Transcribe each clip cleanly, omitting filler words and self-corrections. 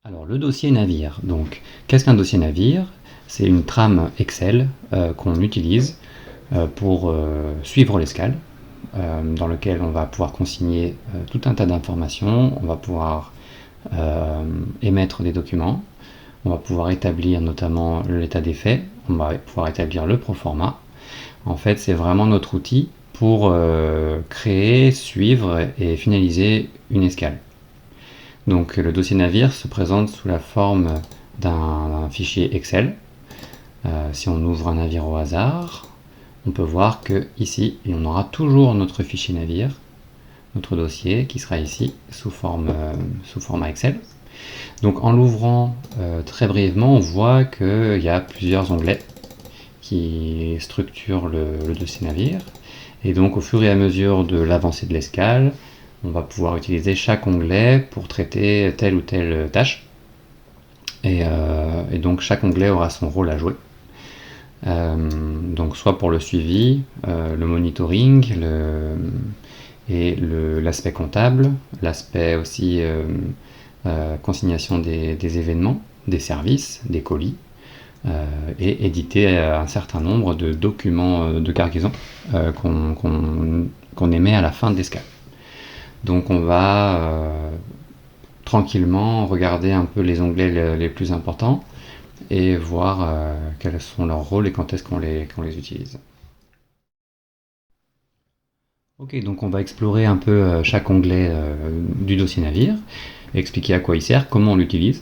Alors le dossier navire, donc qu'est-ce qu'un dossier navire? C'est une trame Excel qu'on utilise pour suivre l'escale, dans lequel on va pouvoir consigner tout un tas d'informations, on va pouvoir émettre des documents, on va pouvoir établir notamment l'état des faits, on va pouvoir établir le proforma. En fait, c'est vraiment notre outil pour créer, suivre et finaliser une escale. Donc le dossier navire se présente sous la forme d'un fichier Excel. Si on ouvre un navire au hasard, on peut voir que ici, on aura toujours notre fichier navire, notre dossier qui sera ici sous format Excel. Donc en l'ouvrant très brièvement, on voit qu'il y a plusieurs onglets qui structurent le dossier navire. Et donc au fur et à mesure de l'avancée de l'escale, on va pouvoir utiliser chaque onglet pour traiter telle ou telle tâche. Et donc chaque onglet aura son rôle à jouer. Donc soit pour le suivi, le monitoring, l'aspect comptable, l'aspect aussi consignation des événements, des services, des colis, et éditer un certain nombre de documents de cargaison qu'on émet à la fin de l'escale. Donc on va tranquillement regarder un peu les onglets les plus importants et voir quels sont leurs rôles et quand est-ce qu'on les utilise. Ok, donc on va explorer un peu chaque onglet du dossier navire, expliquer à quoi il sert, comment on l'utilise.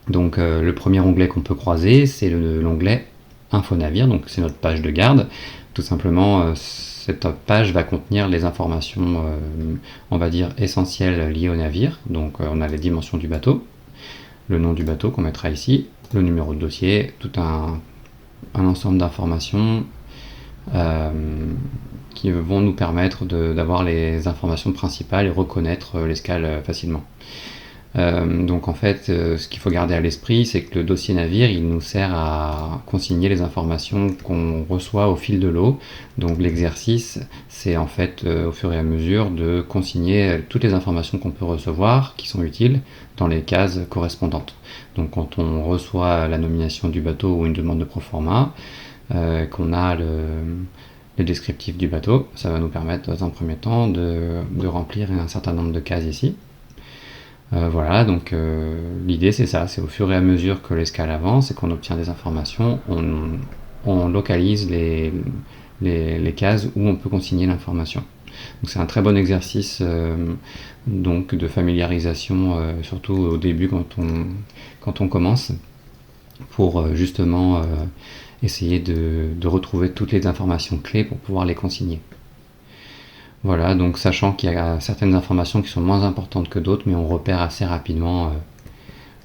Donc le premier onglet qu'on peut croiser, c'est l'onglet Info Navire, donc c'est notre page de garde. Tout simplement, cette page va contenir les informations, on va dire, essentielles liées au navire. Donc on a les dimensions du bateau, le nom du bateau qu'on mettra ici, le numéro de dossier, tout un ensemble d'informations qui vont nous permettre d'avoir les informations principales et reconnaître l'escale facilement. Donc en fait, ce qu'il faut garder à l'esprit, c'est que le dossier navire, il nous sert à consigner les informations qu'on reçoit au fil de l'eau. Donc l'exercice, c'est en fait au fur et à mesure de consigner toutes les informations qu'on peut recevoir, qui sont utiles, dans les cases correspondantes. Donc quand on reçoit la nomination du bateau ou une demande de proforma, qu'on a le descriptif du bateau, ça va nous permettre dans un premier temps de remplir un certain nombre de cases ici. Voilà, donc l'idée c'est ça, c'est au fur et à mesure que l'escale avance et qu'on obtient des informations, on localise les cases où on peut consigner l'information. Donc c'est un très bon exercice donc de familiarisation, surtout au début quand on commence, pour justement essayer de retrouver toutes les informations clés pour pouvoir les consigner. Voilà, donc sachant qu'il y a certaines informations qui sont moins importantes que d'autres, mais on repère assez rapidement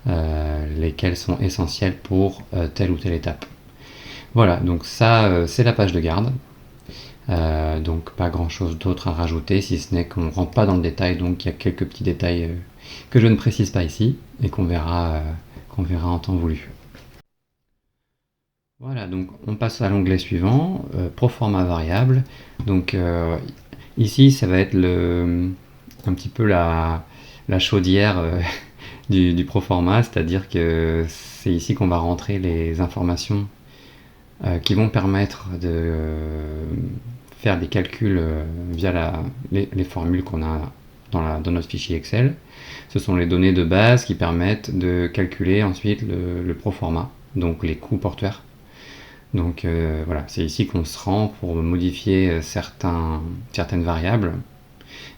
lesquelles sont essentielles pour telle ou telle étape. Voilà, donc ça c'est la page de garde. Donc pas grand chose d'autre à rajouter, si ce n'est qu'on ne rentre pas dans le détail, donc il y a quelques petits détails que je ne précise pas ici et qu'on verra en temps voulu. Voilà, donc on passe à l'onglet suivant, Proforma variable. Donc ici, ça va être un petit peu la chaudière du proforma, c'est-à-dire que c'est ici qu'on va rentrer les informations qui vont permettre de faire des calculs via les formules qu'on a dans notre fichier Excel. Ce sont les données de base qui permettent de calculer ensuite le proforma, donc les coûts portuaires. Donc voilà, c'est ici qu'on se rend pour modifier certaines variables,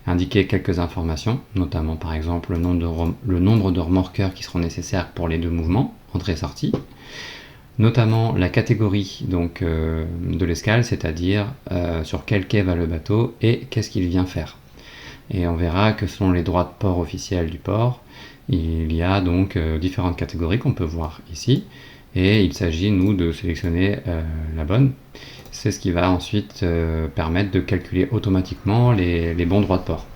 indiquer quelques informations, notamment par exemple le nombre de remorqueurs qui seront nécessaires pour les deux mouvements, entrée-sortie, notamment la catégorie donc, de l'escale, c'est-à-dire sur quel quai va le bateau et qu'est-ce qu'il vient faire. Et on verra que selon les droits de port officiels du port, il y a donc différentes catégories qu'on peut voir ici. Et il s'agit, nous, de sélectionner la bonne. C'est ce qui va ensuite permettre de calculer automatiquement les bons droits de port,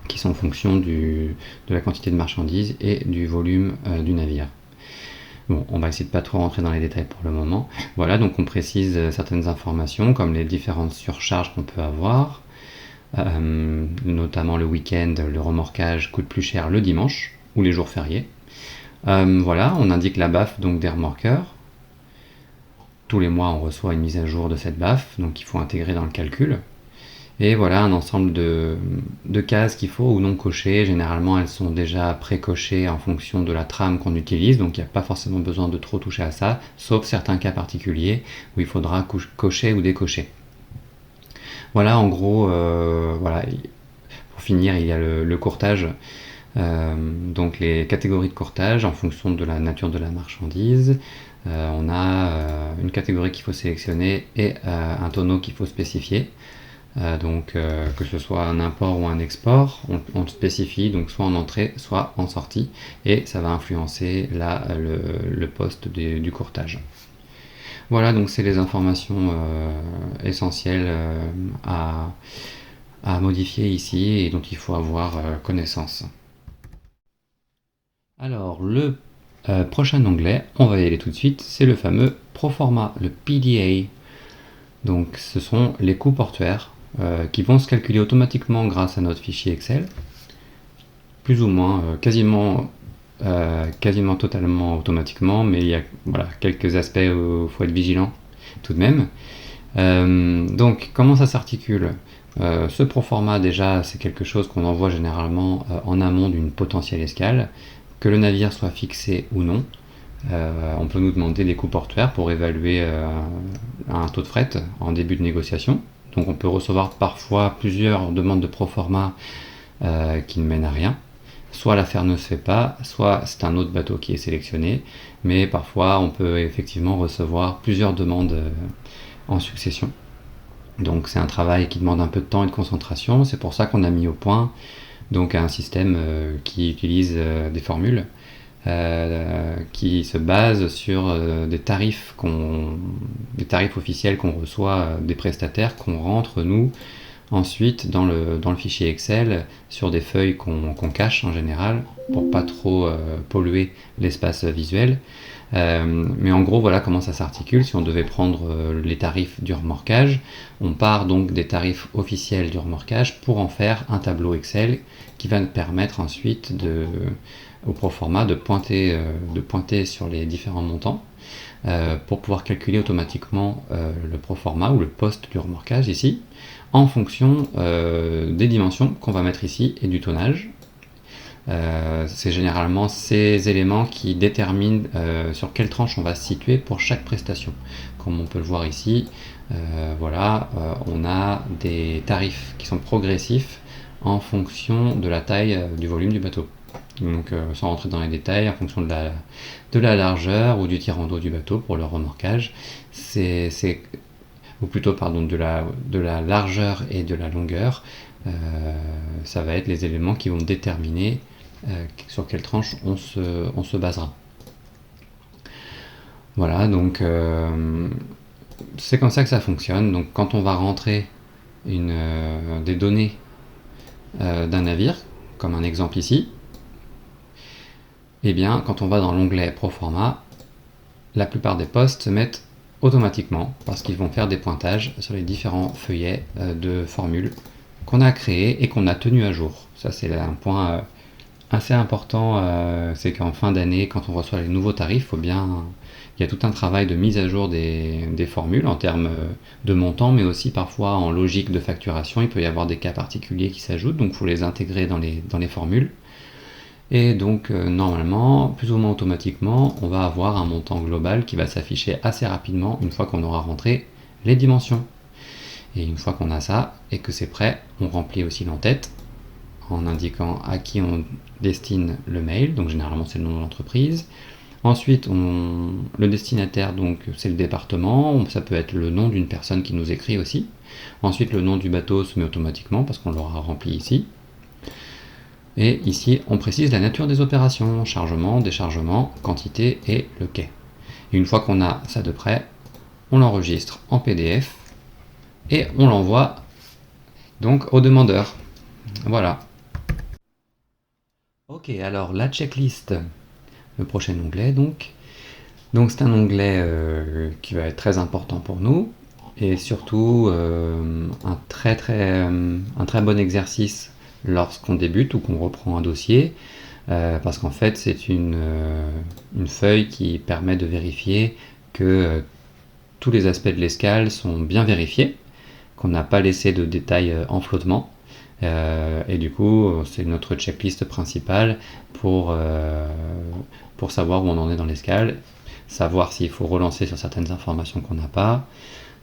qui sont en fonction de la quantité de marchandises et du volume du navire. Bon, on va essayer de pas trop rentrer dans les détails pour le moment. Voilà, donc on précise certaines informations, comme les différentes surcharges qu'on peut avoir, notamment le week-end, le remorquage coûte plus cher le dimanche. ou les jours fériés. Voilà, on indique la BAF donc des remorqueurs. Tous les mois, on reçoit une mise à jour de cette BAF, donc il faut intégrer dans le calcul. Et voilà un ensemble de cases qu'il faut ou non cocher. Généralement, elles sont déjà pré-cochées en fonction de la trame qu'on utilise, donc il n'y a pas forcément besoin de trop toucher à ça, sauf certains cas particuliers où il faudra cocher ou décocher. Voilà, en gros, voilà. Pour finir, il y a le courtage. Donc les catégories de courtage en fonction de la nature de la marchandise. On a une catégorie qu'il faut sélectionner et un tonneau qu'il faut spécifier. Donc que ce soit un import ou un export, on le spécifie donc soit en entrée, soit en sortie, et ça va influencer là le poste du courtage. Voilà, donc c'est les informations essentielles à modifier ici et dont il faut avoir connaissance. Alors le prochain onglet, on va y aller tout de suite, c'est le fameux Proforma, le PDA. Donc ce sont les coûts portuaires qui vont se calculer automatiquement grâce à notre fichier Excel, plus ou moins, quasiment totalement automatiquement, mais il y a voilà, quelques aspects où il faut être vigilant tout de même. Donc comment ça s'articule? Ce proforma déjà c'est quelque chose qu'on envoie généralement en amont d'une potentielle escale, que le navire soit fixé ou non. On peut nous demander des coûts portuaires pour évaluer un taux de fret en début de négociation. Donc on peut recevoir parfois plusieurs demandes de proforma qui ne mènent à rien. Soit l'affaire ne se fait pas, soit c'est un autre bateau qui est sélectionné, mais parfois on peut effectivement recevoir plusieurs demandes en succession. Donc c'est un travail qui demande un peu de temps et de concentration, c'est pour ça qu'on a mis au point donc un système qui utilise des formules qui se basent sur des tarifs officiels qu'on reçoit des prestataires, qu'on rentre nous ensuite dans le fichier Excel sur des feuilles qu'on cache en général pour pas trop polluer l'espace visuel. Mais en gros, voilà comment ça s'articule. Si on devait prendre les tarifs du remorquage, on part donc des tarifs officiels du remorquage pour en faire un tableau Excel qui va nous permettre ensuite au proforma de pointer sur les différents montants pour pouvoir calculer automatiquement le proforma ou le poste du remorquage ici en fonction des dimensions qu'on va mettre ici et du tonnage. C'est généralement ces éléments qui déterminent sur quelle tranche on va se situer pour chaque prestation. Comme on peut le voir ici, voilà, on a des tarifs qui sont progressifs en fonction de la taille du volume du bateau. Donc sans rentrer dans les détails, en fonction de la largeur ou du tirant d'eau du bateau pour le remorquage, ou plutôt pardon, de la largeur et de la longueur, ça va être les éléments qui vont déterminer sur quelle tranche on se basera. Voilà, donc c'est comme ça que ça fonctionne. Donc quand on va rentrer des données d'un navire, comme un exemple ici, eh bien quand on va dans l'onglet Proforma, la plupart des postes se mettent automatiquement parce qu'ils vont faire des pointages sur les différents feuillets de formules qu'on a créés et qu'on a tenu à jour. Ça c'est un point assez important, c'est qu'en fin d'année, quand on reçoit les nouveaux tarifs, il y a tout un travail de mise à jour des formules en termes de montant, mais aussi parfois en logique de facturation. Il peut y avoir des cas particuliers qui s'ajoutent, donc il faut les intégrer dans les formules. Et donc normalement, plus ou moins automatiquement, on va avoir un montant global qui va s'afficher assez rapidement une fois qu'on aura rentré les dimensions. Et une fois qu'on a ça et que c'est prêt, on remplit aussi l'entête en indiquant à qui on destine le mail, donc généralement c'est le nom de l'entreprise. Ensuite, le destinataire, donc c'est le département, ça peut être le nom d'une personne qui nous écrit aussi. Ensuite, le nom du bateau se met automatiquement parce qu'on l'aura rempli ici. Et ici, on précise la nature des opérations, chargement, déchargement, quantité et le quai. Et une fois qu'on a ça de près, on l'enregistre en PDF et on l'envoie donc au demandeur. Voilà. Ok, alors la checklist, le prochain onglet donc. Donc c'est un onglet qui va être très important pour nous et surtout un très bon exercice lorsqu'on débute ou qu'on reprend un dossier. parce qu'en fait c'est une feuille qui permet de vérifier que tous les aspects de l'escale sont bien vérifiés, qu'on n'a pas laissé de détails en flottement. Et du coup, c'est notre checklist principale pour savoir où on en est dans l'escale, savoir s'il faut relancer sur certaines informations qu'on n'a pas.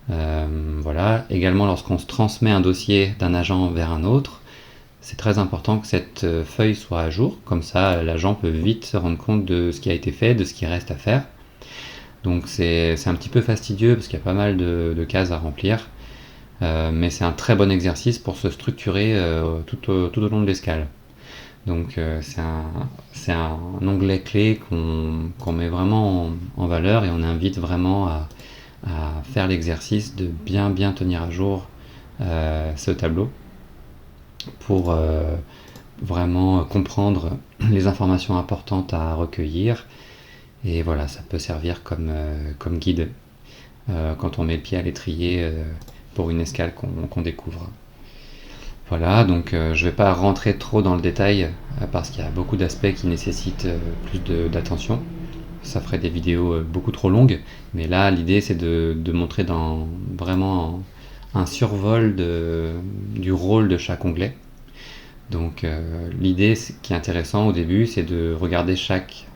Voilà. Également, lorsqu'on se transmet un dossier d'un agent vers un autre, c'est très important que cette feuille soit à jour, comme ça l'agent peut vite se rendre compte de ce qui a été fait, de ce qui reste à faire. Donc c'est un petit peu fastidieux parce qu'il y a pas mal de cases à remplir. Mais c'est un très bon exercice pour se structurer tout au long de l'escale. Donc c'est un onglet clé qu'on met vraiment en valeur, et on invite vraiment à faire l'exercice de bien tenir à jour ce tableau pour vraiment comprendre les informations importantes à recueillir. Et voilà, ça peut servir comme guide quand on met le pied à l'étrier pour une escale qu'on découvre. Voilà, donc je ne vais pas rentrer trop dans le détail parce qu'il y a beaucoup d'aspects qui nécessitent plus d'attention. Ça ferait des vidéos beaucoup trop longues, mais là l'idée c'est de montrer vraiment un survol du rôle de chaque onglet. Donc l'idée qui est intéressant au début, c'est de regarder chaque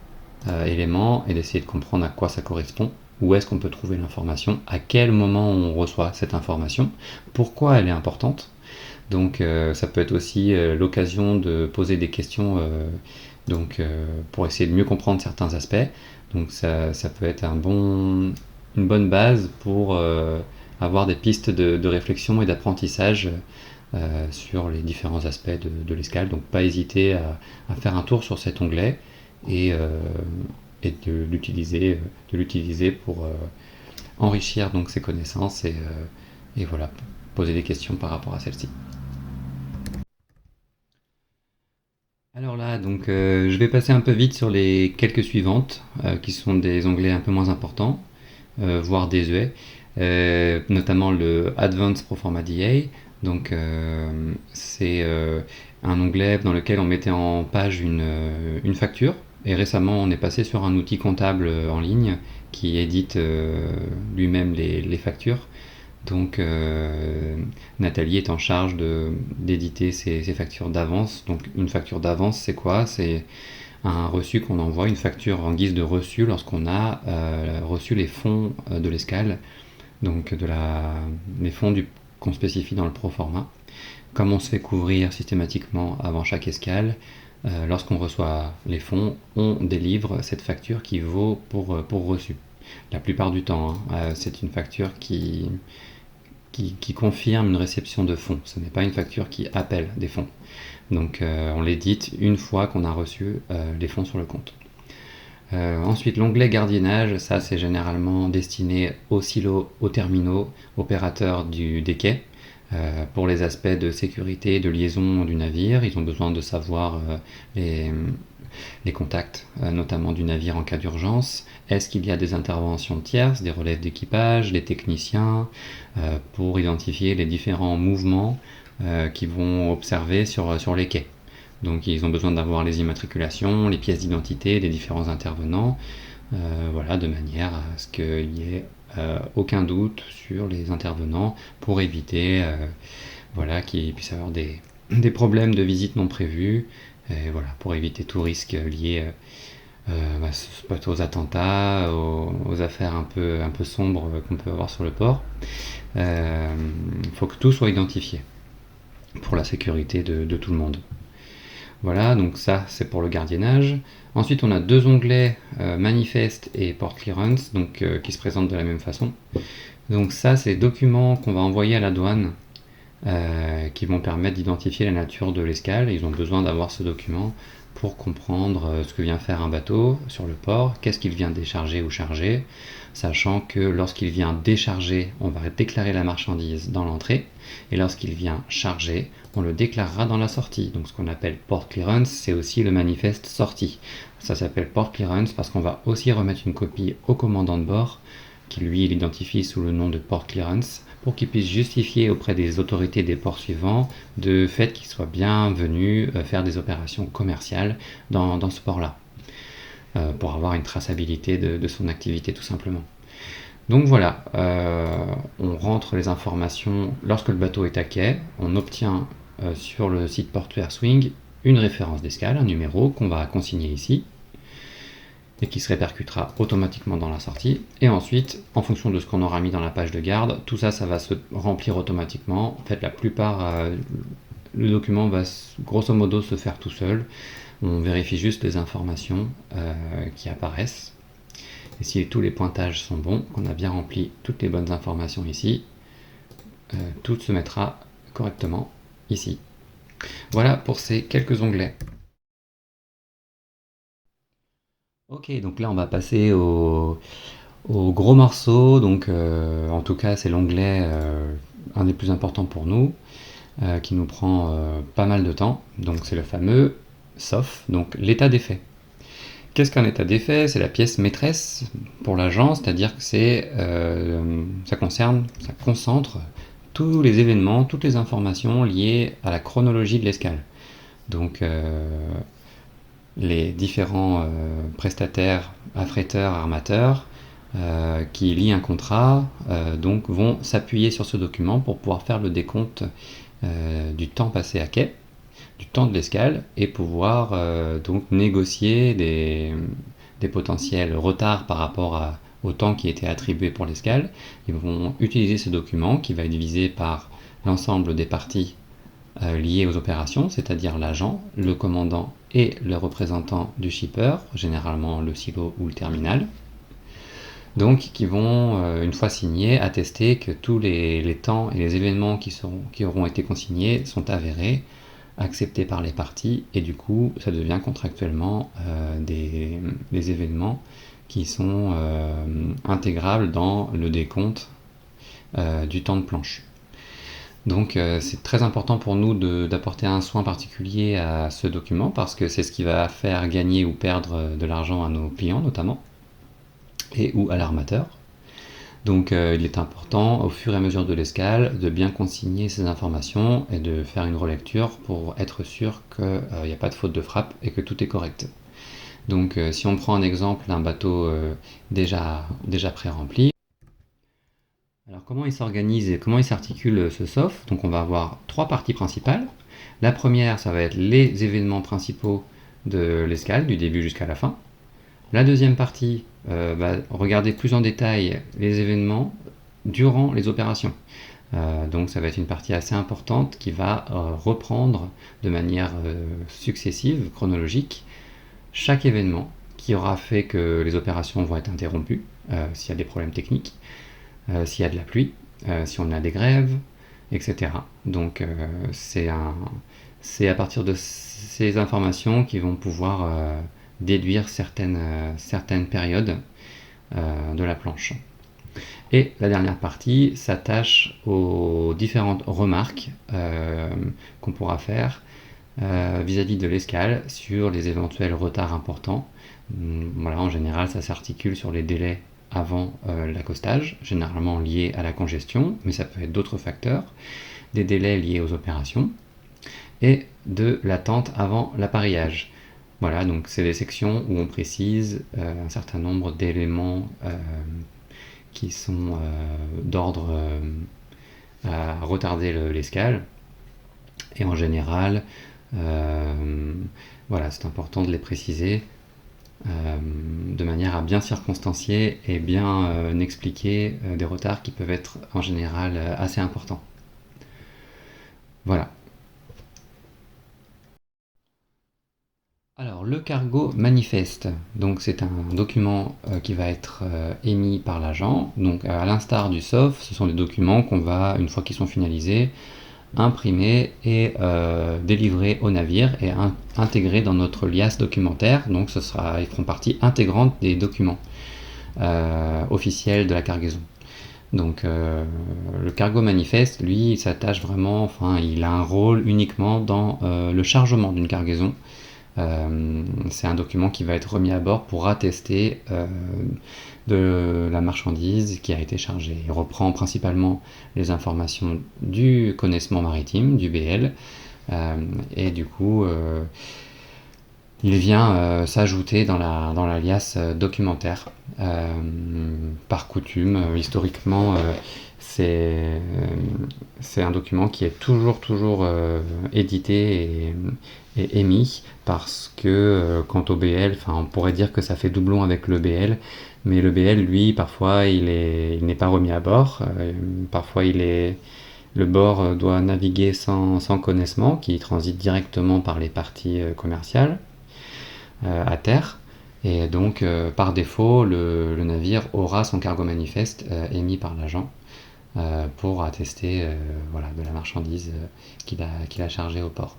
élément et d'essayer de comprendre à quoi ça correspond, où est-ce qu'on peut trouver l'information, à quel moment on reçoit cette information, pourquoi elle est importante. Donc ça peut être aussi l'occasion de poser des questions pour essayer de mieux comprendre certains aspects. Donc ça peut être une bonne base pour avoir des pistes de réflexion et d'apprentissage sur les différents aspects de l'escale. Donc pas hésiter à faire un tour sur cet onglet et de l'utiliser pour enrichir donc ses connaissances et voilà, poser des questions par rapport à celles-ci. Alors là, donc je vais passer un peu vite sur les quelques suivantes, qui sont des onglets un peu moins importants, voire désuets, notamment le Advanced Proforma DA. Donc c'est un onglet dans lequel on mettait en page une facture. Et récemment, on est passé sur un outil comptable en ligne qui édite lui-même les factures. Donc Nathalie est en charge d'éditer ces factures d'avance. Donc une facture d'avance, c'est quoi? C'est un reçu qu'on envoie, une facture en guise de reçu lorsqu'on a reçu les fonds de l'escale, donc les fonds qu'on spécifie dans le proforma. Comme on se fait couvrir systématiquement avant chaque escale, lorsqu'on reçoit les fonds, on délivre cette facture qui vaut pour reçu. La plupart du temps, c'est une facture qui confirme une réception de fonds. Ce n'est pas une facture qui appelle des fonds. Donc on l'édite une fois qu'on a reçu les fonds sur le compte. Ensuite, l'onglet gardiennage, ça c'est généralement destiné aux silos, aux terminaux, opérateurs des quais. Pour les aspects de sécurité et de liaison du navire, ils ont besoin de savoir les contacts, notamment du navire en cas d'urgence. Est-ce qu'il y a des interventions tierces, des relèves d'équipage, des techniciens, pour identifier les différents mouvements qu'ils vont observer sur les quais. Donc ils ont besoin d'avoir les immatriculations, les pièces d'identité des différents intervenants, voilà, de manière à ce qu'il y ait aucun doute sur les intervenants pour éviter qu'il puisse y avoir des problèmes de visite non prévus, et voilà, pour éviter tout risque lié aux attentats, aux affaires un peu sombres qu'on peut avoir sur le port. Il faut que tout soit identifié pour la sécurité de tout le monde. Voilà, donc ça c'est pour le gardiennage. Ensuite on a deux onglets manifeste et port clearance, donc qui se présentent de la même façon. Donc ça c'est les documents qu'on va envoyer à la douane qui vont permettre d'identifier la nature de l'escale. Ils ont besoin d'avoir ce document pour comprendre ce que vient faire un bateau sur le port, qu'est-ce qu'il vient décharger ou charger, sachant que lorsqu'il vient décharger, on va déclarer la marchandise dans l'entrée, et lorsqu'il vient charger, on le déclarera dans la sortie. Donc ce qu'on appelle port clearance, c'est aussi le manifeste sortie. Ça s'appelle port clearance parce qu'on va aussi remettre une copie au commandant de bord, qui lui l'identifie sous le nom de port clearance, pour qu'ils puissent justifier auprès des autorités des ports suivants de fait qu'ils soient bien venus faire des opérations commerciales dans ce port-là, pour avoir une traçabilité de son activité tout simplement. Donc voilà, on rentre les informations lorsque le bateau est à quai, on obtient sur le site portuaire Swing une référence d'escale, un numéro qu'on va consigner ici et qui se répercutera automatiquement dans la sortie. Et ensuite, en fonction de ce qu'on aura mis dans la page de garde, tout ça, ça va se remplir automatiquement. En fait, la plupart, le document va grosso modo se faire tout seul. On vérifie juste les informations qui apparaissent. Et si tous les pointages sont bons, qu'on a bien rempli toutes les bonnes informations ici, tout se mettra correctement ici. Voilà pour ces quelques onglets. Ok, donc là on va passer au gros morceau. Donc en tout cas c'est l'onglet un des plus importants pour nous, qui nous prend pas mal de temps. Donc c'est le fameux SOF, donc l'état des faits. Qu'est-ce qu'un état des faits? C'est la pièce maîtresse pour l'agent, c'est-à-dire que ça concentre tous les événements, toutes les informations liées à la chronologie de l'escale. Donc les différents prestataires, affréteurs, armateurs qui lient un contrat donc vont s'appuyer sur ce document pour pouvoir faire le décompte du temps passé à quai, du temps de l'escale, et pouvoir donc négocier des potentiels retards par rapport au temps qui était attribué pour l'escale. Ils vont utiliser ce document qui va être divisé par l'ensemble des parties liées aux opérations, c'est-à-dire l'agent, le commandant et le représentant du shipper, généralement le silo ou le terminal. Donc qui vont, une fois signés, attester que tous les temps et les événements qui auront été consignés sont avérés, acceptés par les parties, et du coup ça devient contractuellement des événements qui sont intégrables dans le décompte du temps de planche. Donc c'est très important pour nous d'apporter un soin particulier à ce document, parce que c'est ce qui va faire gagner ou perdre de l'argent à nos clients notamment, et ou à l'armateur. Donc il est important au fur et à mesure de l'escale de bien consigner ces informations et de faire une relecture pour être sûr qu'il n'y a pas de faute de frappe et que tout est correct. Donc si on prend un exemple d'un bateau déjà pré-rempli, alors comment il s'organise et comment il s'articule ce SOF? Donc on va avoir trois parties principales. La première, ça va être les événements principaux de l'escale, du début jusqu'à la fin. La deuxième partie va regarder plus en détail les événements durant les opérations. Donc ça va être une partie assez importante qui va reprendre de manière successive, chronologique, chaque événement qui aura fait que les opérations vont être interrompues, s'il y a des problèmes techniques, s'il y a de la pluie, si on a des grèves, etc. Donc c'est à partir de ces informations qu'ils vont pouvoir déduire certaines périodes de la planche. Et la dernière partie s'attache aux différentes remarques qu'on pourra faire vis-à-vis de l'escale sur les éventuels retards importants. Voilà, en général, ça s'articule sur les délais avant l'accostage, généralement liés à la congestion, mais ça peut être d'autres facteurs, des délais liés aux opérations, et de l'attente avant l'appareillage. Voilà, donc c'est des sections où on précise un certain nombre d'éléments qui sont d'ordre à retarder l'escale, et en général, voilà, c'est important de les préciser de manière à bien circonstancier et bien expliquer des retards qui peuvent être en général assez importants. Voilà. Alors le cargo manifeste, donc c'est un document qui va être émis par l'agent. Donc à l'instar du SOF, ce sont des documents qu'on va, une fois qu'ils sont finalisés, imprimer et délivrer au navire et intégrer dans notre liasse documentaire. Donc ils feront partie intégrante des documents officiels de la cargaison. Donc le cargo manifeste, lui, il s'attache vraiment, enfin il a un rôle uniquement dans le chargement d'une cargaison, C'est un document qui va être remis à bord pour attester de la marchandise qui a été chargée. Il reprend principalement les informations du connaissement maritime, du BL, et du coup, il vient s'ajouter dans la liasse documentaire. Par coutume, historiquement, c'est c'est un document qui est toujours édité et émis parce que quant au BL, on pourrait dire que ça fait doublon avec le BL, mais le BL, lui, parfois, il n'est pas remis à bord. Parfois, le bord doit naviguer sans connaissement, qui transite directement par les parties commerciales à terre. Et donc, par défaut, le navire aura son cargo manifeste émis par l'agent pour attester voilà, de la marchandise qu'il a chargée au port.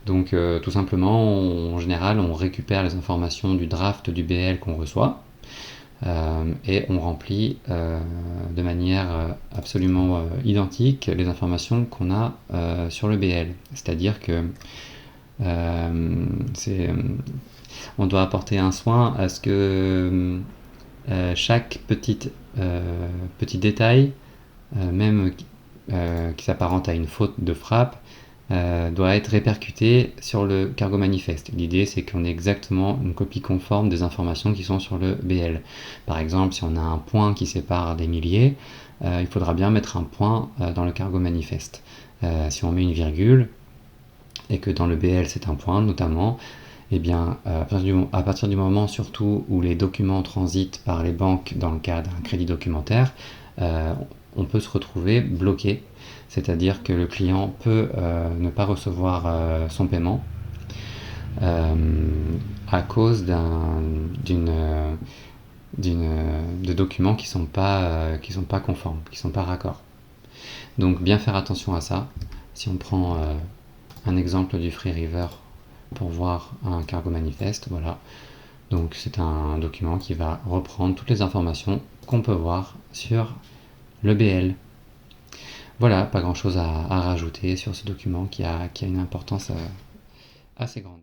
Donc, tout simplement, en général, on récupère les informations du draft du BL qu'on reçoit et on remplit de manière absolument identique les informations qu'on a sur le BL. C'est-à-dire que c'est on doit apporter un soin à ce que chaque petit détail, même qui s'apparente à une faute de frappe, doit être répercuté sur le cargo manifeste. L'idée, c'est qu'on ait exactement une copie conforme des informations qui sont sur le BL. Par exemple, si on a un point qui sépare des milliers, il faudra bien mettre un point dans le cargo manifeste. Si on met une virgule, et que dans le BL c'est un point notamment, eh bien, à partir du moment surtout où les documents transitent par les banques dans le cadre d'un crédit documentaire, on peut se retrouver bloqué, c'est-à-dire que le client peut ne pas recevoir son paiement à cause de documents qui sont pas conformes, qui sont pas raccords. Donc bien faire attention à ça. Si on prend un exemple du Free River pour voir un cargo manifeste, voilà. Donc c'est un document qui va reprendre toutes les informations qu'on peut voir sur le BL. Voilà, pas grand chose à rajouter sur ce document qui a une importance assez grande.